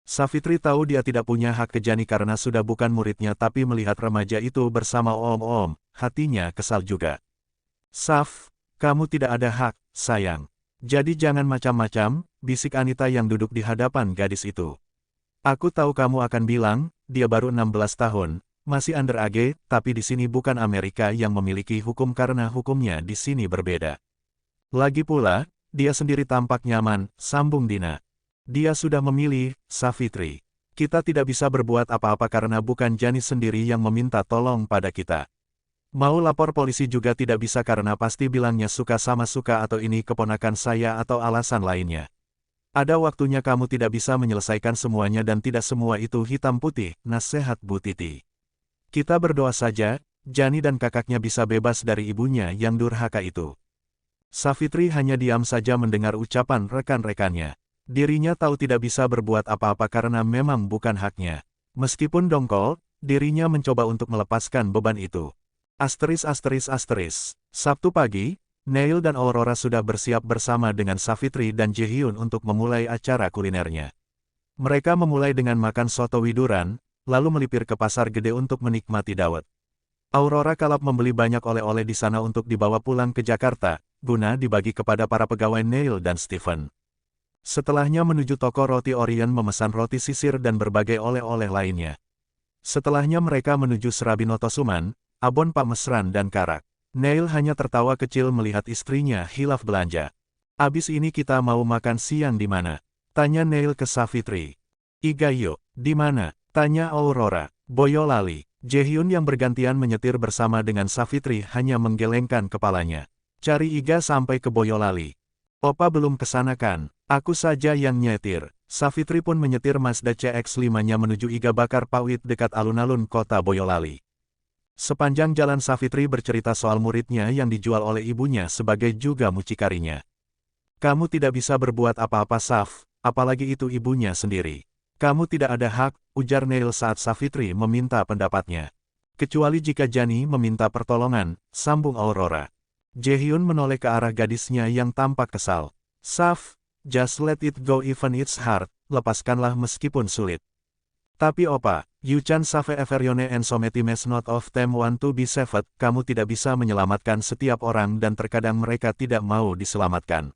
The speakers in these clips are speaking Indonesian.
Savitri tahu dia tidak punya hak ke Jani karena sudah bukan muridnya, tapi melihat remaja itu bersama om-om, hatinya kesal juga. Saf, kamu tidak ada hak, sayang. Jadi jangan macam-macam, bisik Anita yang duduk di hadapan gadis itu. Aku tahu kamu akan bilang, dia baru 16 tahun, masih underage, tapi di sini bukan Amerika yang memiliki hukum karena hukumnya di sini berbeda. Lagi pula, dia sendiri tampak nyaman, sambung Dina. Dia sudah memilih, Savitri. Kita tidak bisa berbuat apa-apa karena bukan Jani sendiri yang meminta tolong pada kita. Mau lapor polisi juga tidak bisa karena pasti bilangnya suka sama suka atau ini keponakan saya atau alasan lainnya. Ada waktunya kamu tidak bisa menyelesaikan semuanya dan tidak semua itu hitam putih, nasihat Bu Titi. Kita berdoa saja, Jani dan kakaknya bisa bebas dari ibunya yang durhaka itu. Savitri hanya diam saja mendengar ucapan rekan-rekannya. Dirinya tahu tidak bisa berbuat apa-apa karena memang bukan haknya. Meskipun dongkol, dirinya mencoba untuk melepaskan beban itu. Sabtu pagi, Neil dan Aurora sudah bersiap bersama dengan Savitri dan Jaehyun untuk memulai acara kulinernya. Mereka memulai dengan makan soto widuran, lalu melipir ke pasar gede untuk menikmati dawet. Aurora kalap membeli banyak oleh-oleh di sana untuk dibawa pulang ke Jakarta, guna dibagi kepada para pegawai Neil dan Stephen. Setelahnya menuju toko roti Orion memesan roti sisir dan berbagai oleh-oleh lainnya. Setelahnya mereka menuju Serabinoto Suman, Abon Pak Mesran dan Karak. Neil hanya tertawa kecil melihat istrinya hilaf belanja. Abis ini kita mau makan siang di mana? Tanya Neil ke Savitri. Iga yuk, di mana? Tanya Aurora. Boyolali. Jaehyun yang bergantian menyetir bersama dengan Savitri hanya menggelengkan kepalanya. Cari Iga sampai ke Boyolali. Opa belum kesana kan? Aku saja yang nyetir. Savitri pun menyetir Mazda CX-5-nya menuju Iga Bakar Pawit dekat alun-alun kota Boyolali. Sepanjang jalan Savitri bercerita soal muridnya yang dijual oleh ibunya sebagai juga mucikarinya. Kamu tidak bisa berbuat apa-apa Saf, apalagi itu ibunya sendiri. Kamu tidak ada hak, ujar Neil saat Savitri meminta pendapatnya. Kecuali jika Jani meminta pertolongan, sambung Aurora. Jaehyun menoleh ke arah gadisnya yang tampak kesal. Saf, just let it go even it's hard, lepaskanlah meskipun sulit. Tapi opa, you can save everyone and sometimes not of them want to be saved, kamu tidak bisa menyelamatkan setiap orang dan terkadang mereka tidak mau diselamatkan.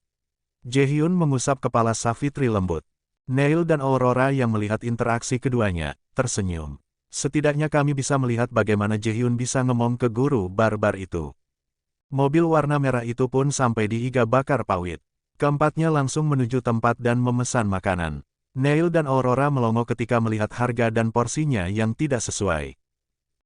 Jaehyun mengusap kepala Savitri lembut. Neil dan Aurora yang melihat interaksi keduanya, tersenyum. Setidaknya kami bisa melihat bagaimana Jaehyun bisa ngomong ke guru barbar itu. Mobil warna merah itu pun sampai di Iga Bakar Pawit. Keempatnya langsung menuju tempat dan memesan makanan. Neil dan Aurora melongo ketika melihat harga dan porsinya yang tidak sesuai.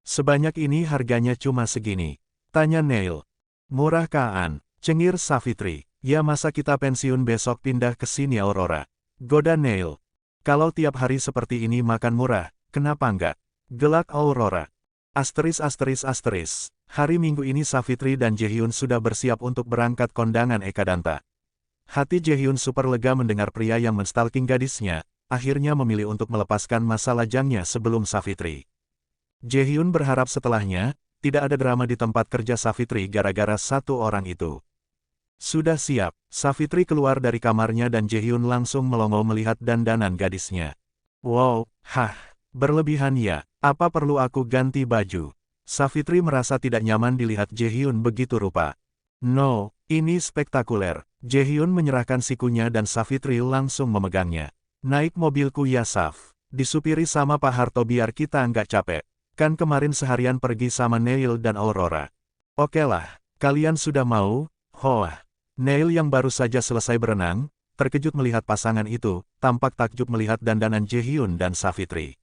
Sebanyak ini harganya cuma segini. Tanya Neil. Murah kaan, cengir Savitri. Ya masa kita pensiun besok pindah ke sini Aurora. Goda Neil. Kalau tiap hari seperti ini makan murah, kenapa enggak? Gelak Aurora. Hari Minggu ini Savitri dan Jaehyun sudah bersiap untuk berangkat kondangan Ekadanta. Hati Jaehyun super lega mendengar pria yang menstalking gadisnya, akhirnya memilih untuk melepaskan masa lajangnya sebelum Savitri. Jaehyun berharap setelahnya, tidak ada drama di tempat kerja Savitri gara-gara satu orang itu. Sudah siap, Savitri keluar dari kamarnya dan Jaehyun langsung melongo melihat dandanan gadisnya. Wow, berlebihan ya, apa perlu aku ganti baju? Savitri merasa tidak nyaman dilihat Jaehyun begitu rupa. No, ini spektakuler. Jaehyun menyerahkan sikunya dan Savitri langsung memegangnya. Naik mobilku ya Saf. Disupiri sama Pak Harto biar kita nggak capek. Kan kemarin seharian pergi sama Neil dan Aurora. Okelah, kalian sudah mau? Hoah. Neil yang baru saja selesai berenang, terkejut melihat pasangan itu, tampak takjub melihat dandanan Jaehyun dan Savitri.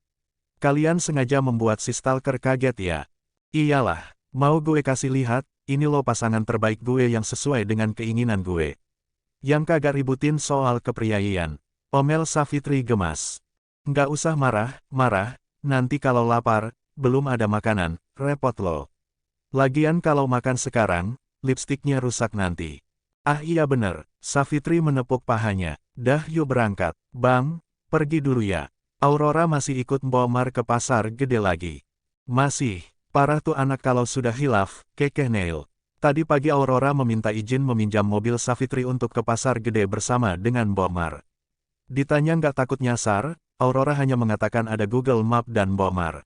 Kalian sengaja membuat si stalker kaget ya? Iyalah, mau gue kasih lihat, ini loh pasangan terbaik gue yang sesuai dengan keinginan gue. Yang kagak ributin soal kepriayian. Omel Savitri gemas. Nggak usah marah, nanti kalau lapar, belum ada makanan, repot lo. Lagian kalau makan sekarang, lipstiknya rusak nanti. Ah iya bener, Savitri menepuk pahanya. Dah yuk berangkat. Bang, pergi dulu ya. Aurora masih ikut Mbomar ke pasar gede lagi. Masih, parah tuh anak kalau sudah hilaf, kekeh Neil. Tadi pagi Aurora meminta izin meminjam mobil Savitri untuk ke pasar gede bersama dengan Mbomar. Ditanya nggak takut nyasar, Aurora hanya mengatakan ada Google Map dan Bomar.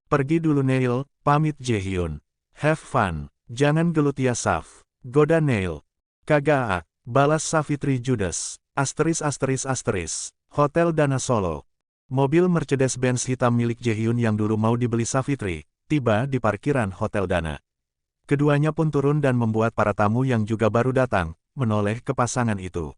Pergi dulu Neil, pamit Jaehyun. Have fun, jangan gelut ya Saf. Goda Neil. Kagak, balas Savitri judes. ****. Hotel Dana Solo. Mobil Mercedes-Benz hitam milik Jaehyun yang dulu mau dibeli Savitri, tiba di parkiran Hotel Dana. Keduanya pun turun dan membuat para tamu yang juga baru datang, menoleh ke pasangan itu.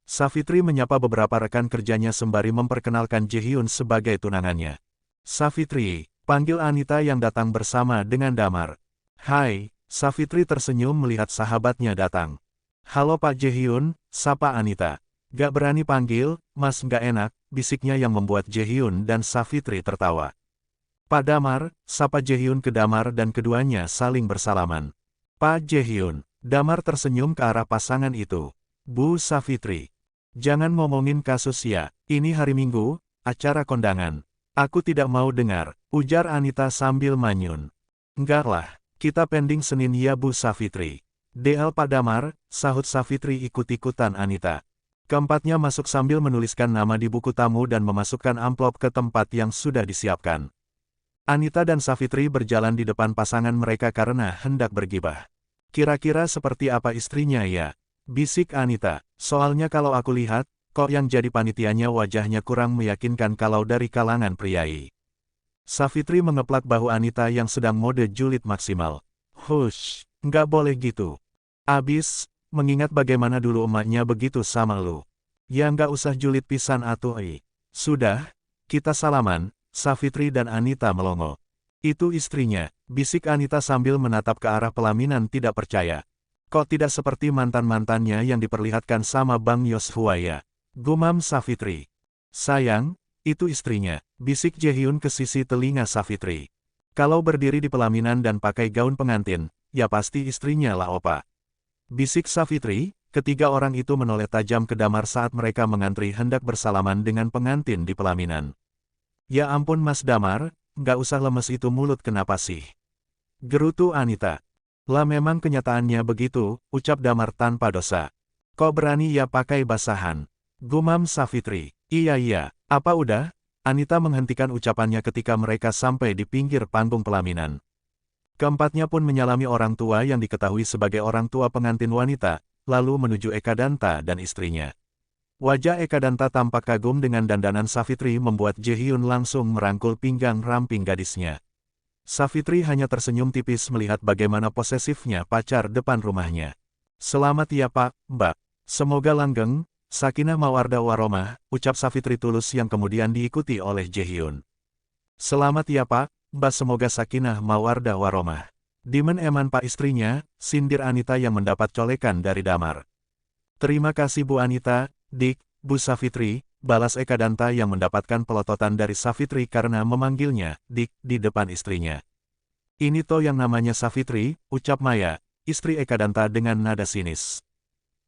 Savitri menyapa beberapa rekan kerjanya sembari memperkenalkan Jaehyun sebagai tunangannya. Savitri, panggil Anita yang datang bersama dengan Damar. Hai, Savitri tersenyum melihat sahabatnya datang. Halo Pak Jaehyun, sapa Anita. Gak berani panggil, Mas gak enak, bisiknya yang membuat Jaehyun dan Savitri tertawa. Pak Damar, sapa Jaehyun ke Damar dan keduanya saling bersalaman. Pak Jaehyun, Damar tersenyum ke arah pasangan itu. Bu Savitri. Jangan ngomongin kasus ya, ini hari Minggu, acara kondangan. Aku tidak mau dengar, ujar Anita sambil manyun. Enggak lah, kita pending Senin ya Bu Savitri. DL Pak Damar, sahut Savitri ikut-ikutan Anita. Keempatnya masuk sambil menuliskan nama di buku tamu dan memasukkan amplop ke tempat yang sudah disiapkan. Anita dan Savitri berjalan di depan pasangan mereka karena hendak bergibah. Kira-kira seperti apa istrinya ya? Bisik Anita, soalnya kalau aku lihat, kok yang jadi panitianya wajahnya kurang meyakinkan kalau dari kalangan priai. Savitri mengeplak bahu Anita yang sedang mode julid maksimal. Hush, nggak boleh gitu. Abis, mengingat bagaimana dulu emaknya begitu sama lu. Ya nggak usah julid pisan atuh. Sudah, kita salaman. Savitri dan Anita melongo. Itu istrinya, bisik Anita sambil menatap ke arah pelaminan tidak percaya. Kok tidak seperti mantan-mantannya yang diperlihatkan sama Bang Yoshua ya? Gumam Savitri. Sayang, itu istrinya, bisik Jaehyun ke sisi telinga Savitri. Kalau berdiri di pelaminan dan pakai gaun pengantin, ya pasti istrinya lah opa. Bisik Savitri, ketiga orang itu menoleh tajam ke Damar saat mereka mengantri hendak bersalaman dengan pengantin di pelaminan. Ya ampun Mas Damar, nggak usah lemes itu mulut kenapa sih? Gerutu Anita. Lah memang kenyataannya begitu, ucap Damar tanpa dosa. Kok berani ya pakai basahan? Gumam Savitri. Iya, apa udah? Anita menghentikan ucapannya ketika mereka sampai di pinggir panggung pelaminan. Keempatnya pun menyalami orang tua yang diketahui sebagai orang tua pengantin wanita, lalu menuju Ekadanta dan istrinya. Wajah Ekadanta tampak kagum dengan dandanan Savitri membuat Jaehyun langsung merangkul pinggang ramping gadisnya. Savitri hanya tersenyum tipis melihat bagaimana posesifnya pacar depan rumahnya. Selamat ya Pak, Mbak. Semoga langgeng, sakinah mawaddah warahmah, ucap Savitri tulus yang kemudian diikuti oleh Jaehyun. Selamat ya Pak, Mbak semoga sakinah mawaddah warahmah. Dimen eman Pak istrinya, sindir Anita yang mendapat colekan dari Damar. Terima kasih Bu Anita. Dik, Bu Savitri, balas Ekadanta yang mendapatkan pelototan dari Savitri karena memanggilnya, Dik, di depan istrinya. Ini toh yang namanya Savitri, ucap Maya, istri Ekadanta dengan nada sinis.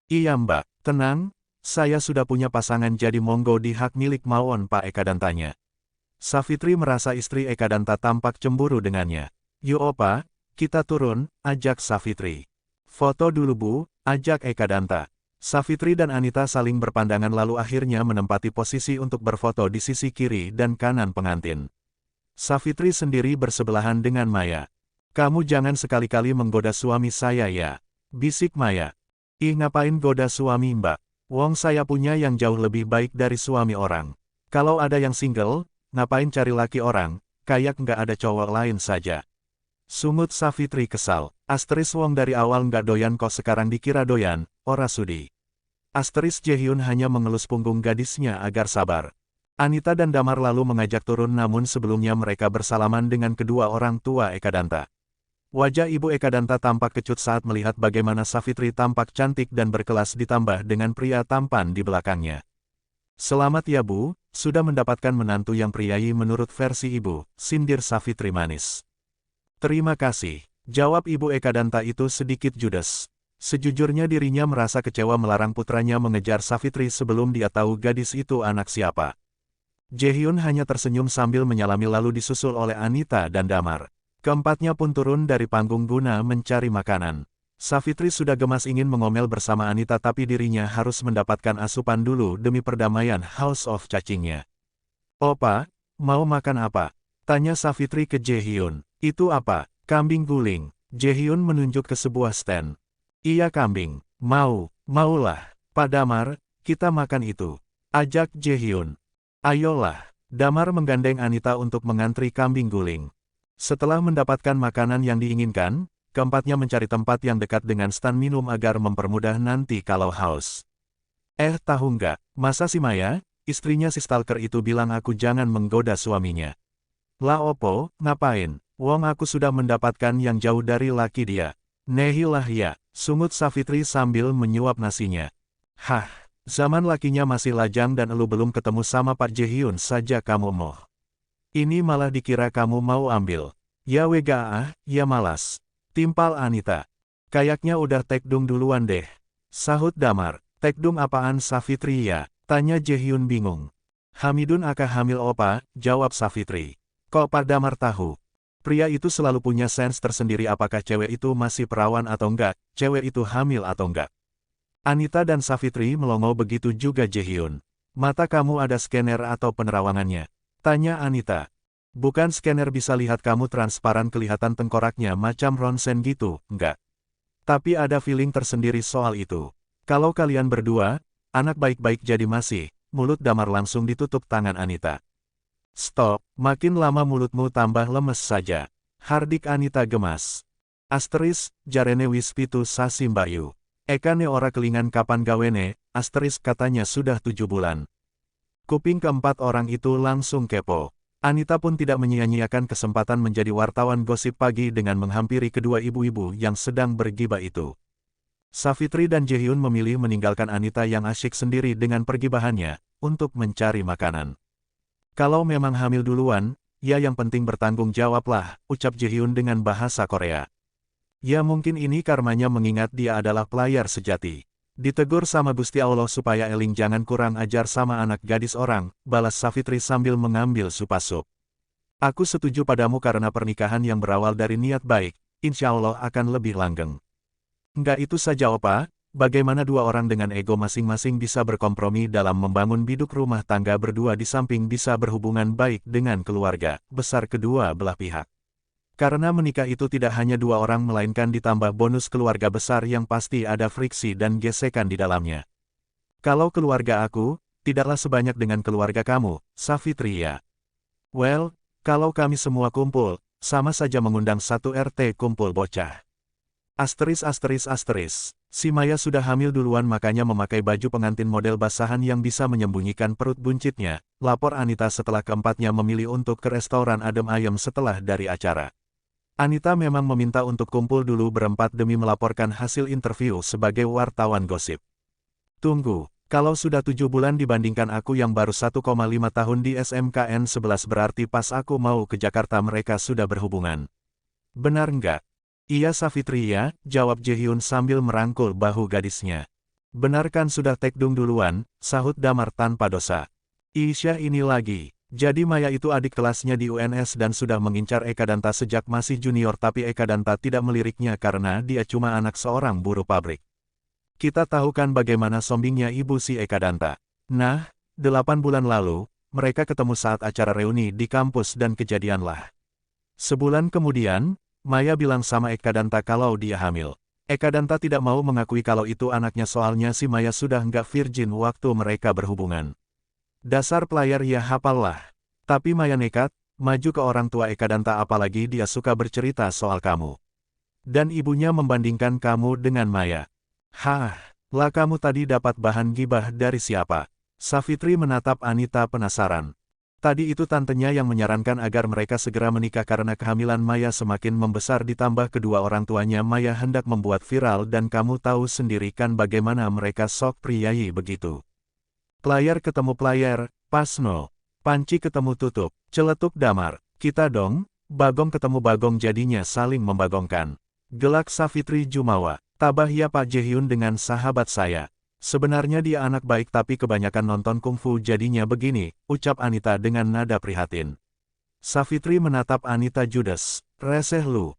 Iya Mbak, tenang, saya sudah punya pasangan jadi monggo di hak milik mawon Pak Ekadantanya. Savitri merasa istri Ekadanta tampak cemburu dengannya. Yo opa, kita turun, ajak Savitri. Foto dulu Bu, ajak Ekadanta. Savitri dan Anita saling berpandangan lalu akhirnya menempati posisi untuk berfoto di sisi kiri dan kanan pengantin. Savitri sendiri bersebelahan dengan Maya. Kamu jangan sekali-kali menggoda suami saya ya, bisik Maya. Ih ngapain goda suami Mbak, wong saya punya yang jauh lebih baik dari suami orang. Kalau ada yang single, ngapain cari laki orang, kayak nggak ada cowok lain saja. Sungut Savitri kesal, wong dari awal nggak doyan kok sekarang dikira doyan, ora sudi. Jaehyun hanya mengelus punggung gadisnya agar sabar. Anita dan Damar lalu mengajak turun namun sebelumnya mereka bersalaman dengan kedua orang tua Ekadanta. Wajah Ibu Ekadanta tampak kecut saat melihat bagaimana Savitri tampak cantik dan berkelas ditambah dengan pria tampan di belakangnya. Selamat ya Bu, sudah mendapatkan menantu yang priayi menurut versi Ibu, sindir Savitri manis. Terima kasih, jawab Ibu Ekadanta itu sedikit judes. Sejujurnya dirinya merasa kecewa melarang putranya mengejar Savitri sebelum dia tahu gadis itu anak siapa. Jaehyun hanya tersenyum sambil menyalami lalu disusul oleh Anita dan Damar. Keempatnya pun turun dari panggung guna mencari makanan. Savitri sudah gemas ingin mengomel bersama Anita tapi dirinya harus mendapatkan asupan dulu demi perdamaian House of cacingnya. Opa, mau makan apa? Tanya Savitri ke Jaehyun. Itu apa? Kambing guling. Jaehyun menunjuk ke sebuah stand. Iya kambing. Maulah. Pak Damar, kita makan itu. Ajak Jaehyun. Ayolah. Damar menggandeng Anita untuk mengantri kambing guling. Setelah mendapatkan makanan yang diinginkan, keempatnya mencari tempat yang dekat dengan stand minum agar mempermudah nanti kalau haus. Tahu nggak, masa si Maya, istrinya si stalker itu bilang aku jangan menggoda suaminya. Lah opo, ngapain? Wong aku sudah mendapatkan yang jauh dari laki dia. Nehilah ya, sungut Savitri sambil menyuap nasinya. Hah, zaman lakinya masih lajang dan elu belum ketemu sama Pak Jaehyun saja kamu moh. Ini malah dikira kamu mau ambil. Ya wega ya malas. Timpal Anita. Kayaknya udah tekdung duluan deh. Sahut Damar. Tekdung apaan Savitri ya? Tanya Jaehyun bingung. Hamidun akah hamil opa, jawab Savitri. Kok Pak Damar tahu? Pria itu selalu punya sense tersendiri apakah cewek itu masih perawan atau enggak, cewek itu hamil atau enggak. Anita dan Savitri melongo begitu juga Jaehyun. Mata kamu ada scanner atau penerawangannya? Tanya Anita. Bukan scanner bisa lihat kamu transparan kelihatan tengkoraknya macam ronsen gitu, enggak. Tapi ada feeling tersendiri soal itu. Kalau kalian berdua, anak baik-baik jadi masih, mulut Damar langsung ditutup tangan Anita. Stop, makin lama mulutmu tambah lemes saja. Hardik Anita gemas. Jarene wis pitu sasi mbayu. Ekane ora kelingan kapan gawene, katanya sudah 7 bulan. Kuping keempat orang itu langsung kepo. Anita pun tidak menyia-nyiakan kesempatan menjadi wartawan gosip pagi dengan menghampiri kedua ibu-ibu yang sedang bergibah itu. Savitri dan Jaehyun memilih meninggalkan Anita yang asyik sendiri dengan pergibahannya, untuk mencari makanan. Kalau memang hamil duluan, ya yang penting bertanggung jawablah, ucap Jaehyun dengan bahasa Korea. Ya mungkin ini karmanya mengingat dia adalah player sejati. Ditegur sama Gusti Allah supaya Eling jangan kurang ajar sama anak gadis orang, balas Savitri sambil mengambil supas sup. Aku setuju padamu karena pernikahan yang berawal dari niat baik, insya Allah akan lebih langgeng. Enggak itu saja opa, bagaimana dua orang dengan ego masing-masing bisa berkompromi dalam membangun biduk rumah tangga berdua di samping bisa berhubungan baik dengan keluarga besar kedua belah pihak. Karena menikah itu tidak hanya dua orang melainkan ditambah bonus keluarga besar yang pasti ada friksi dan gesekan di dalamnya. Kalau keluarga aku, tidaklah sebanyak dengan keluarga kamu, Savitri ya. Well, kalau kami semua kumpul, sama saja mengundang satu RT kumpul bocah. Si Maya sudah hamil duluan makanya memakai baju pengantin model basahan yang bisa menyembunyikan perut buncitnya, lapor Anita setelah keempatnya memilih untuk ke restoran adem ayem setelah dari acara. Anita memang meminta untuk kumpul dulu berempat demi melaporkan hasil interview sebagai wartawan gosip. Tunggu, kalau sudah 7 bulan dibandingkan aku yang baru 1,5 tahun di SMKN 11 berarti pas aku mau ke Jakarta mereka sudah berhubungan. Benar nggak? Iya Savitri ya, jawab Jaehyun sambil merangkul bahu gadisnya. Benar kan sudah tekdung duluan, sahut Damar tanpa dosa. Isya ini lagi. Jadi Maya itu adik kelasnya di UNS dan sudah mengincar Eka Danta sejak masih junior tapi Eka Danta tidak meliriknya karena dia cuma anak seorang buruh pabrik. Kita tahu kan bagaimana sombingnya ibu si Eka Danta. Nah, 8 bulan lalu, mereka ketemu saat acara reuni di kampus dan kejadianlah. Sebulan kemudian, Maya bilang sama Eka Danta kalau dia hamil. Eka Danta tidak mau mengakui kalau itu anaknya soalnya si Maya sudah nggak virgin waktu mereka berhubungan. Dasar player ya hafallah. Tapi Maya nekat, maju ke orang tua Eka Danta apalagi dia suka bercerita soal kamu. Dan ibunya membandingkan kamu dengan Maya. Hah, lah kamu tadi dapat bahan gibah dari siapa? Savitri menatap Anita penasaran. Tadi itu tantenya yang menyarankan agar mereka segera menikah karena kehamilan Maya semakin membesar ditambah kedua orang tuanya Maya hendak membuat viral dan kamu tahu sendiri kan bagaimana mereka sok priayi begitu. Player ketemu player, pas no. Panci ketemu tutup, celetuk Damar. Kita dong, Bagong ketemu Bagong jadinya saling membagongkan. Gelak Savitri Jumawa. Tabah ya Pak Jaehyun dengan sahabat saya. Sebenarnya dia anak baik tapi kebanyakan nonton kungfu jadinya begini, ucap Anita dengan nada prihatin. Savitri menatap Anita judes. Reseh lu,